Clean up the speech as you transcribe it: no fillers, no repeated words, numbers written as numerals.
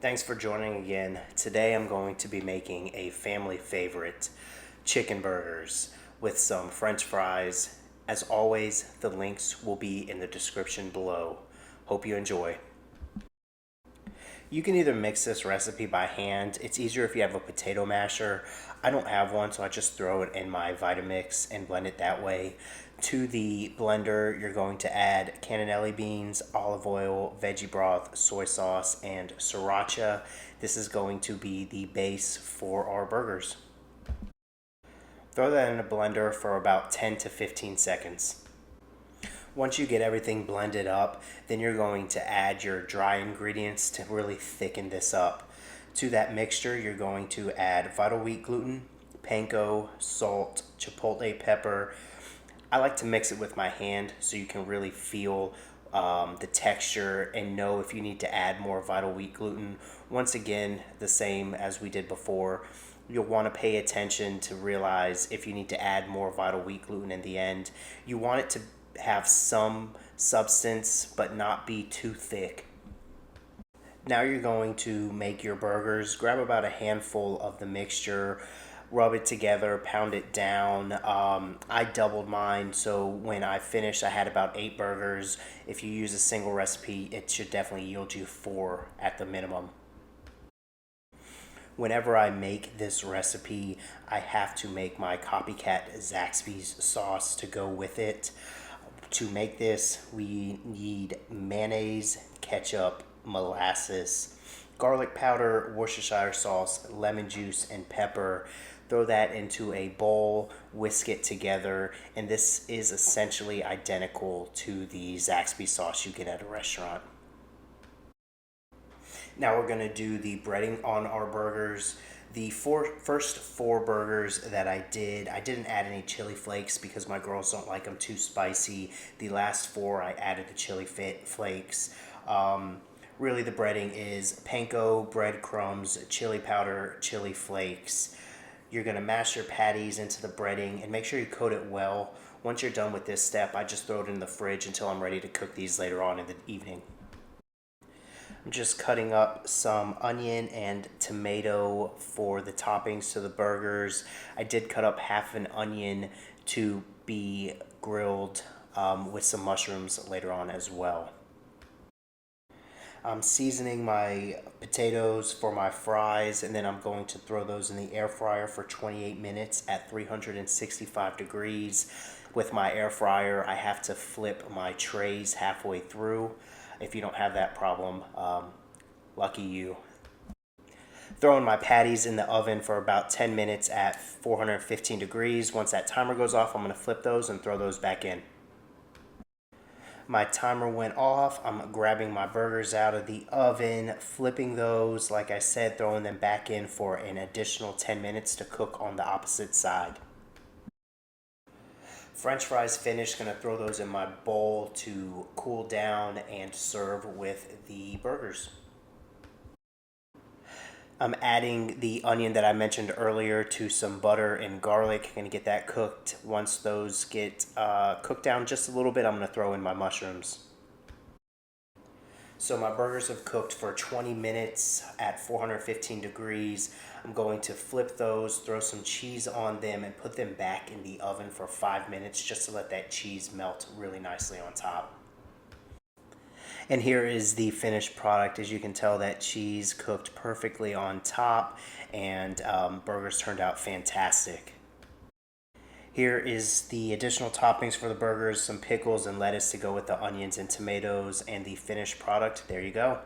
Thanks for joining again. Today I'm going to be making a family favorite, chicken burgers with some french fries. As always, the links will be in the description below. Hope you enjoy. You can either mix this recipe by hand. It's easier if you have a potato masher. I don't have one, so I just throw it in my Vitamix and blend it that way. To the blender, you're going to add cannellini beans, olive oil, veggie broth, soy sauce, and sriracha. This is going to be the base for our burgers. Throw that in a blender for about 10 to 15 seconds. Once you get everything blended up, then you're going to add your dry ingredients to really thicken this up. To that mixture, you're going to add vital wheat gluten, panko, salt, chipotle pepper. I like to mix it with my hand so you can really feel the texture and know if you need to add more vital wheat gluten. Once again, the same as we did before. You'll want to pay attention to realize if you need to add more vital wheat gluten in the end. You want it to have some substance but not be too thick. Now you're going to make your burgers. Grab about a handful of the mixture, rub it together, pound it down. I doubled mine, so when I finished I had about 8 burgers. If you use a single recipe, it should definitely yield you 4 at the minimum. Whenever I make this recipe, I have to make my copycat Zaxby's sauce to go with it. To make this, we need mayonnaise, ketchup, molasses, garlic powder, Worcestershire sauce, lemon juice, and pepper. Throw that into a bowl, whisk it together, and this is essentially identical to the Zaxby sauce you get at a restaurant. Now we're going to do the breading on our burgers. The first 4 burgers that I didn't add any chili flakes because my girls don't like them too spicy. The last 4 I added the chili flakes. Really the breading is panko, breadcrumbs, chili powder, chili flakes. You're going to mash your patties into the breading and make sure you coat it well. Once you're done with this step, I just throw it in the fridge until I'm ready to cook these later on in the evening. I'm just cutting up some onion and tomato for the toppings to the burgers. I did cut up half an onion to be grilled with some mushrooms later on as well. I'm seasoning my potatoes for my fries, and then I'm going to throw those in the air fryer for 28 minutes at 365 degrees. With my air fryer, I have to flip my trays halfway through. If you don't have that problem, lucky you. Throwing my patties in the oven for about 10 minutes at 415 degrees. Once that timer goes off, I'm going to flip those and throw those back in. My timer went off. I'm grabbing my burgers out of the oven, flipping those, like I said, throwing them back in for an additional 10 minutes to cook on the opposite side. French fries finished, gonna throw those in my bowl to cool down and serve with the burgers. I'm adding the onion that I mentioned earlier to some butter and garlic. Gonna get that cooked. Once those get cooked down just a little bit, I'm gonna throw in my mushrooms. So my burgers have cooked for 20 minutes at 415 degrees. I'm going to flip those, throw some cheese on them, and put them back in the oven for 5 minutes just to let that cheese melt really nicely on top. And here is the finished product. As you can tell, that cheese cooked perfectly on top, and burgers turned out fantastic. Here is the additional toppings for the burgers, some pickles and lettuce to go with the onions and tomatoes, and the finished product. There you go.